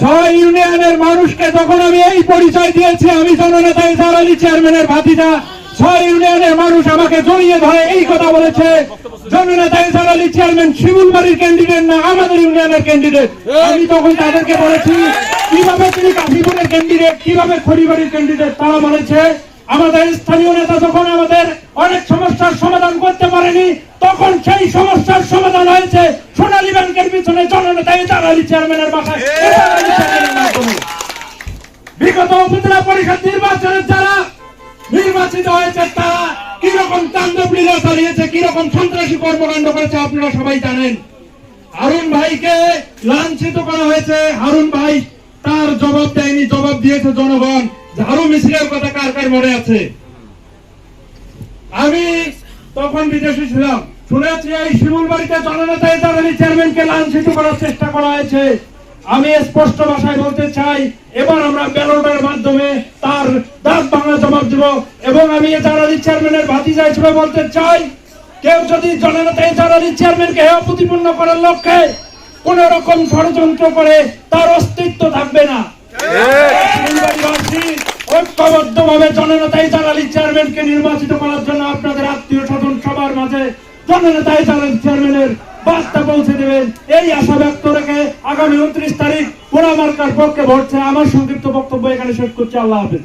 ছয় ইউনিয়নের মানুষকে যখন আমি এই পরিচয় দিয়েছি আমি জননেতা ইজাহার আলী চেয়ারম্যানের ভাতিজা, ছয় ইউনিয়নের মানুষ আমাকে জড়িয়ে ধরে এই কথা বলেছে জননেতা ইজাহার আলী চেয়ারম্যান শিমুলবাড়ির ক্যান্ডিডেট না আমাদের ইউনিয়নের ক্যান্ডিডেট। আমি তখন তাদেরকে বলেছি কিভাবে তিনি কাশীপুরের ক্যান্ডিডেট, কিভাবে খড়িবাড়ির ক্যান্ডিডেট। তারা বলেছে আমাদের স্থানীয় নেতা যখন আমাদের অনেক সমস্যার সমাধান করতে পারেনি তখন সেই সমস্যার সমাধান হয়েছে সোনালী ব্যাংকের পিছনে জননেতা ইজাহার আলী চেয়ারম্যানের বাসায়। বিগত উপজেলা পরিষদ নির্বাচনের যারা নির্বাচিত হয়েছে তারা কিরকম তাণ্ডব লীলা চালিয়েছে, কিরকম সন্ত্রাসী কর্মকাণ্ড করেছে আপনারা সবাই জানেন। হারুন ভাইকে লাঞ্ছিত করা হয়েছে, হারুন ভাই তার জবাব দেয়নি, জবাব দিয়েছে জনগণ। ঝাড়ু মিছিলের কথা কার কার মনে আছে? আমি তখন বিদেশে ছিলাম, শুনেছি এই শিমুলবাড়িতে জননেতা ইজাহার আলী চেয়ারম্যানকে লাঞ্ছিত করার চেষ্টা করা হয়েছে। আমি স্পষ্ট ভাষায় বলতে চাই এবার আমরা ব্যালটের মাধ্যমে তার দাঁত ভাঙা জবাব দেব। এবং আমি ইজাহার আলী চেয়ারম্যানের ভাতিজা হিসেবে বলতে চাই কেউ যদি জননেতা ইজাহার আলী চেয়ারম্যানকে হেয় প্রতিপন্ন করার লক্ষ্যে কোন রকম ষড়যন্ত্র করে তার অস্তিত্ব থাকবে না। ঐক্যবদ্ধভাবে জননেতা ইজাহার আলী চেয়ারম্যানকে নির্বাচিত করার জন্য আপনাদের আত্মীয় স্বজন সবার মাঝে জননেতা ইজাহার আলী চেয়ারম্যানের বার্তা পৌঁছে দেবেন এই আশা ব্যক্ত রেখে আগামী 29 তারিখ পোড়া মার্কার পক্ষে ভোট চাই। আমার সংক্ষিপ্ত বক্তব্য এখানে শেষ করছি। আল্লাহ হাফেজ।